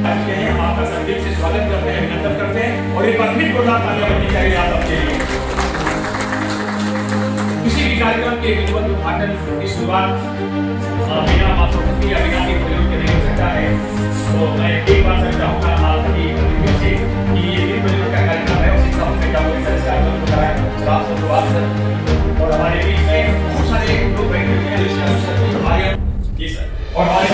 अच्छे हैं, हम आपका संदीप से स्वागत करते हैं, अभिनंदन करते हैं और एक बार फिर जोरदार तालियां बजनी चाहिए आप सबके लिए। किसी भी कार्यक्रम के विधिवत उद्घाटन की शुरुआत बिना मां सरस्वती या बिना के प्रयोग के नहीं हो सकता है। तो मैं एक बार सर चाहूँगा आप सभी अतिथियों से कि ये दिन प्रयोग का कार्यक्रम है और शिक्षा में जाओ इस कार्यक्रम को कराएं। आप शुरुआत सर और हमारे बीच में बहुत सारे लोग बैठे हुए हैं हमारे जी सर और हमारे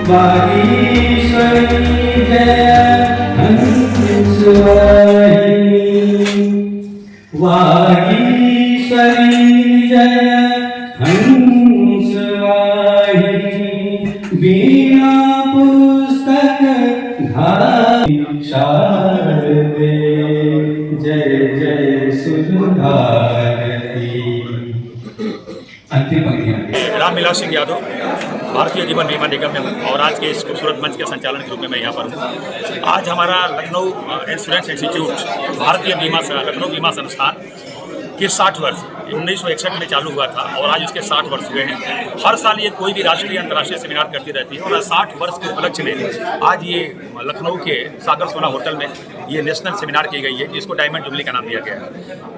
वागीश्वरी जय हंसवाहिनी, वागीश्वरी जय हंसवाहिनी, बिना पुस्तक धारी शारदे जय जय सुधारती। अंतिम पंक्तियां। राम विलास सिंह यादव, भारतीय जीवन बीमा निगम में और आज के इस खूबसूरत मंच के संचालन के रूप में मैं यहाँ पर हूँ। आज हमारा लखनऊ इंश्योरेंस इंस्टीट्यूट भारतीय बीमा लखनऊ बीमा संस्थान के 60 वर्ष 1961 में चालू हुआ था और आज उसके 60 वर्ष हुए हैं। हर साल ये कोई भी राष्ट्रीय अंतर्राष्ट्रीय सेमिनार करती रहती है और 60 वर्ष के उपलक्ष्य में आज ये लखनऊ के सागर सोना होटल में ये नेशनल सेमिनार की गई है, जिसको डायमंड जुबली का नाम दिया गया है।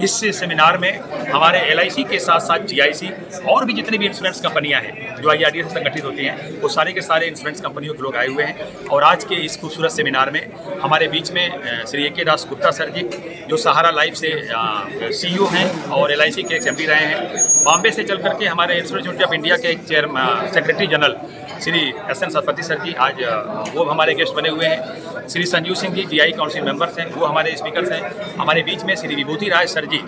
इस सेमिनार में हमारे LIC के साथ साथ GIC और भी जितनी भी इंश्योरेंस कंपनियां हैं जो IRDA से संगठित होती हैं, वो सारे के सारे इंश्योरेंस कंपनियों के लोग आए हुए हैं। और आज के इस खूबसूरत सेमिनार में हमारे बीच में श्री AK दास गुप्ता सर जी, जो सहारा लाइफ से CEO हैं और LIC के MD रहे हैं। बॉम्बे से चल करके हमारे इंस्टीट्यूट ऑफ इंडिया के secretary general Shri SN Satpathy sir ji आज वो हमारे गेस्ट बने हुए हैं। Shri Sanjeev Singh ji GI council members हैं, वो हमारे स्पीकर्स हैं। हमारे बीच में श्री विभूति राय सर जी,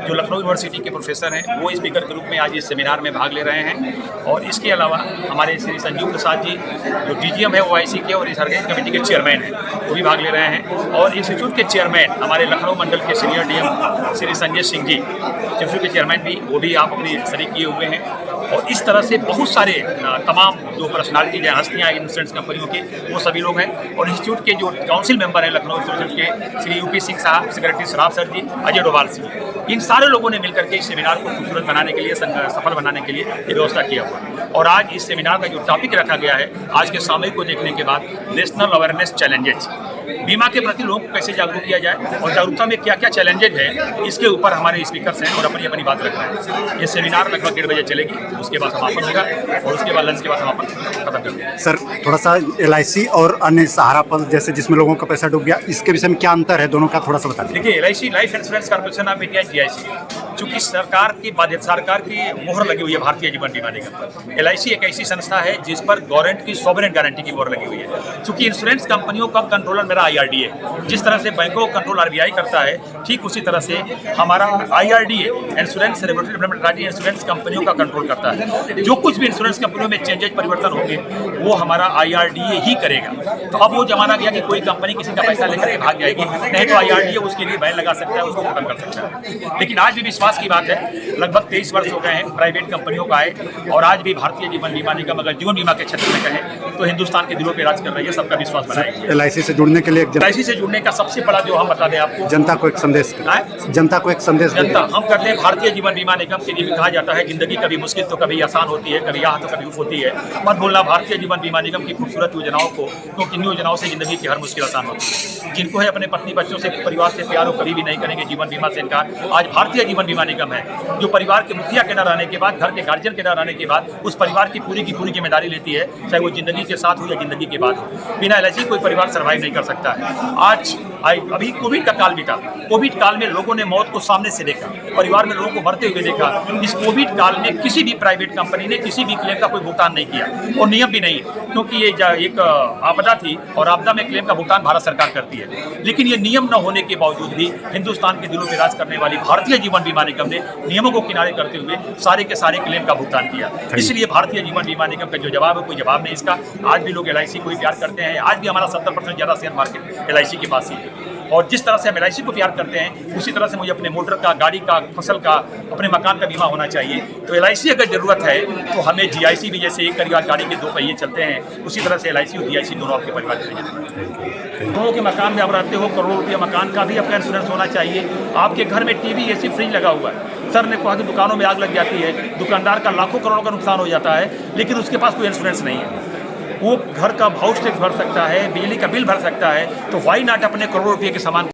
जो लखनऊ यूनिवर्सिटी के प्रोफेसर हैं, वो स्पीकर के रूप में आज इस सेमिनार में भाग ले रहे हैं। और इसके अलावा हमारे श्री संजीव प्रसाद जी, जो DGM है OIC के और इस ऑर्गेनाइजिंग कमेटी के चेयरमैन हैं, वो भी भाग ले रहे हैं। और इंस्टीट्यूट के चेयरमैन हमारे लखनऊ मंडल के senior DM Shri Sanjay Singh ji, institute के चेयरमैन भी, वो भी आप अपनी शरीक किए हुए हैं। और इस तरह से बहुत सारे तमाम जो पर्सनालिटी हैं, हस्तियाँ इंश्योरेंस कंपनियों के, वो सभी लोग हैं। और इंस्टीट्यूट के जो काउंसिल मेंबर हैं लखनऊ इंस्टीट्यूट के, श्री UP सिंह साहब, सेक्रेटरी सराफ सर जी, अजय डोभाल सिंह, इन सारे लोगों ने मिलकर के इस सेमिनार को खूबसूरत बनाने के लिए, सफल बनाने के लिए ये व्यवस्था किया हुआ। और आज इस सेमिनार का जो टॉपिक रखा गया है, आज के सामयिक को देखने के बाद नेशनल अवेयरनेस चैलेंजेज, बीमा के प्रति लोगों को कैसे जागरूक किया जाए और जागरूकता में क्या क्या चैलेंजेज है, इसके ऊपर हमारे स्पीकर्स हैं और अपनी अपनी बात रख रहे हैं। ये सेमिनार लगभग 1:30 बजे चलेगी, उसके बाद समापन होगा और उसके बाद लंच के बाद समापन खत्म कर देंगे। सर, थोड़ा सा LIC और अन्य सहारा पल जैसे जिसमें लोगों का पैसा डूब गया, इसके विषय में क्या अंतर है, दोनों का थोड़ा सा बता दीजिए। देखिए, LIC life insurance corporation of India GIC, चूंकि सरकार की मोहर लगी हुई है भारतीय जीवन बीमा निगम पर। LIC एक ऐसी संस्था है जिस पर गवर्नमेंट की सॉवरेन गारंटी की मोहर लगी हुई है। चूंकि इंश्योरेंस कंपनियों का कंट्रोलर मेरा IRDA है, जिस तरह से बैंकों का कंट्रोल RBI करता है, ठीक उसी तरह से हमारा IRDA insurance regulatory development authority insurance कंपनियों का कंट्रोल करता है। जो कुछ भी इंश्योरेंस कंपनियों में चेंजेज परिवर्तन होंगे वो हमारा IRDA ही करेगा। तो अब वो जमाना गया कि कोई कंपनी किसी का पैसा लेकर के भाग जाएगी, नहीं तो IRDA उसके लिए बैन लगा सकता है, उसको खत्म कर सकता है। लेकिन आज भी विश्वास विश्वास की बात है, लगभग 23 वर्ष हो गए हैं प्राइवेट कंपनियों का आए, और आज भी भारतीय जीवन बीमा निगम अगर जीवन बीमा के क्षेत्र में कहें तो हिंदुस्तान के दिलों पर राज कर रही है, सबका विश्वास बनाएगी। LIC से जुड़ने के लिए LIC से जुड़ने का सबसे बड़ा जो हम बता दें आपको, जनता को एक संदेश, जनता को एक संदेश जनता हम करते हैं भारतीय जीवन बीमा निगम के लिए भी कहा जाता है, जिंदगी कभी मुश्किल तो कभी आसान होती है, कभी यहाँ तो कभी उफ होती है। मत भूलना भारतीय जीवन बीमा निगम की खूबसूरत योजनाओं को, क्योंकि इन योजनाओं से जिंदगी की हर मुश्किल आसान होती है। जिनको है अपने पत्नी बच्चों से, परिवार से प्यार, कभी भी नहीं करेंगे जीवन बीमा से इनकार। आज भारतीय जीवन बीमा निगम है जो परिवार के मुखिया के न रहने के बाद, घर के गार्जियन के न रहने के बाद उस परिवार की पूरी जिम्मेदारी लेती है, चाहे वो जिंदगी के साथ हो या जिंदगी के बाद हो। बिना LIC कोई परिवार सर्वाइव नहीं कर सकता है। आज अभी कोविड का काल बीता, कोविड काल में लोगों ने मौत को सामने से देखा, परिवार में लोगों को मरते हुए देखा। इस कोविड काल में किसी भी प्राइवेट कंपनी ने किसी भी क्लेम का कोई भुगतान नहीं किया, और नियम भी नहीं, क्योंकि ये एक आपदा थी और आपदा में क्लेम का भुगतान भारत सरकार करती है। लेकिन ये नियम न होने के बावजूद भी हिंदुस्तान के दिलों पर राज करने वाली भारतीय जीवन बीमा निगम ने नियमों को किनारे करते हुए सारे के सारे क्लेम का भुगतान किया। इसलिए भारतीय जीवन बीमा निगम का जो जवाब है, कोई जवाब नहीं इसका। आज भी लोग LIC को ही प्यार करते हैं। आज भी हमारा 70% ज़्यादा शेयर मार्केट LIC के पास ही है। और जिस तरह से हम LIC को प्यार करते हैं, उसी तरह से मुझे अपने मोटर का, गाड़ी का, फसल का, अपने मकान का बीमा होना चाहिए। तो LIC अगर ज़रूरत है तो हमें GIC भी, जैसे एक परिवार गाड़ी के 2 पहिए चलते हैं, उसी तरह से LIC और GIC दोनों आपके परिवार के लिए। दोनों के मकान में आप रहते हो, करोड़ों रुपये मकान का भी आपका इंश्योरेंस होना चाहिए। आपके घर में TV, AC, फ्रिज लगा हुआ है, सर ने कहा कि दुकानों में आग लग जाती है, दुकानदार का लाखों करोड़ों का नुकसान हो जाता है, लेकिन उसके पास कोई इंश्योरेंस नहीं है। वो घर का हाउस टैक्स भर सकता है, बिजली का बिल भर सकता है, तो वाई नॉट अपने करोड़ों रुपये के सामान।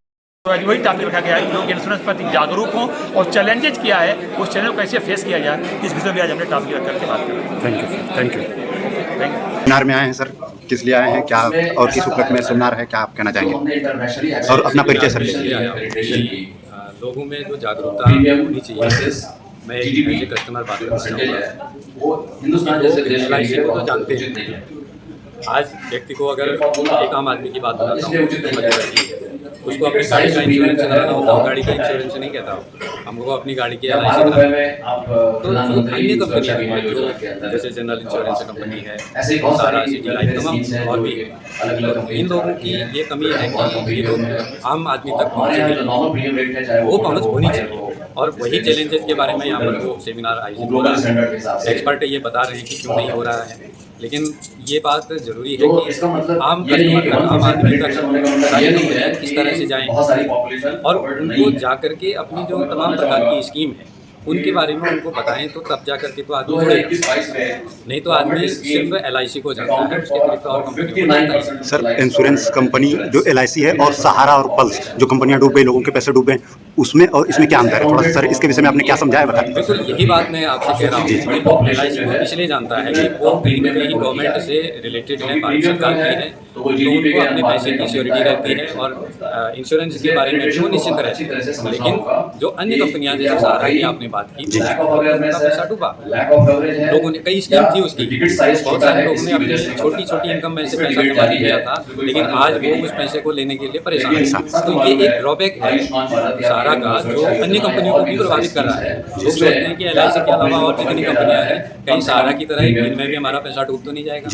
तो आज वही टॉपिक रखा गया है कि लोग इंश्योरेंस प्रति जागरूक हों, और चैलेंजेस क्या है, उस चैलेंज को कैसे फेस किया जाए, इस विषय में आज हमने टॉपिक रख करके बात करें। Thank you, thank you. Thank you. Seminar में आए हैं सर, किस लिए आए हैं, क्या और किस उपलक्ष्य में सेमिनार है, क्या आप कहना चाहेंगे, और अपना परिचय सर लीजिए। लोगों में जो जागरूकता होनी चाहिए, मैं एक ऐसे कस्टमर बात करना चाहूँगा। LIC को तो जानते हैं, आज व्यक्ति को अगर एक आम आदमी की बात बताता हूँ, उसको अपनी गाड़ी का इंश्योरेंस कराना होता है, गाड़ी का इंश्योरेंस नहीं कहता हूँ, हमको अपनी गाड़ी की LIC कराना। तो अन्य कंपनियाँ हैं, जैसे जनरल इंश्योरेंस कंपनी है, सारा सिटी लाइफ, तमाम और भी है। इन लोगों की ये कमी है कि ये लोग आम आदमी तक पहुँचे, वो पहुँच होनी चाहिए। और वही चैलेंजेस के बारे में यहाँ पर वो सेमिनार आयोजित हो रहा है। एक्सपर्ट ये बता रहे हैं कि क्यों नहीं हो रहा है, लेकिन ये बात जरूरी है कि आम कस्टमर तक, आम आदमी तक सारी कंपनियाँ किस तरह से जाएं और उनको जा करके अपनी जो तमाम प्रकार की स्कीम है उनके बारे में उनको बताएं, तो तब जा करके तो आदमी जुड़ेगा। नहीं तो आदमी सिर्फ LIC को जानता है, उसके अतिरिक्त और कंपनी को जानता है। सर, इंश्योरेंस कंपनी जो LIC है और सहारा और पल्स जो कंपनियां डूब गई, लोगों के पैसे डूबे, उसमें और इसमें क्या अंतर है? थोड़ा सा सर इसके विषय में आपने क्या समझाया, बता दीजिए। बिल्कुल यही बात मैं आपसे कह रहा हूँ कि LIC को इसलिए जानता है कि वो कहीं न कहीं गवर्नमेंट से रिलेटेड है, भारत सरकार की है, तो उनको अपने पैसे की सिक्योरिटी रहती है और इंश्योरेंस के बारे में भी वो निश्चित रहते हैं। लेकिन जो अन्य कंपनियां, जैसे सहारा की आपने बात की, उनका पैसा डूबा, लोगों ने कई स्कीम थी उसकी, बहुत सारे लोगों ने अपनी छोटी छोटी इनकम में से पैसा जमा किया था, लेकिन आज वो उस पैसे को लेने के लिए परेशान है। तो ये एक ड्रॉबैक है सहारा का, जो अन्य कंपनियों को भी प्रभावित कर रहा है। लोग सोचते हैं कि LIC के अलावा और जितनी कंपनियां हैं, कहीं सहारा की तरह इनमें भी हमारा पैसा डूब तो नहीं जाएगा।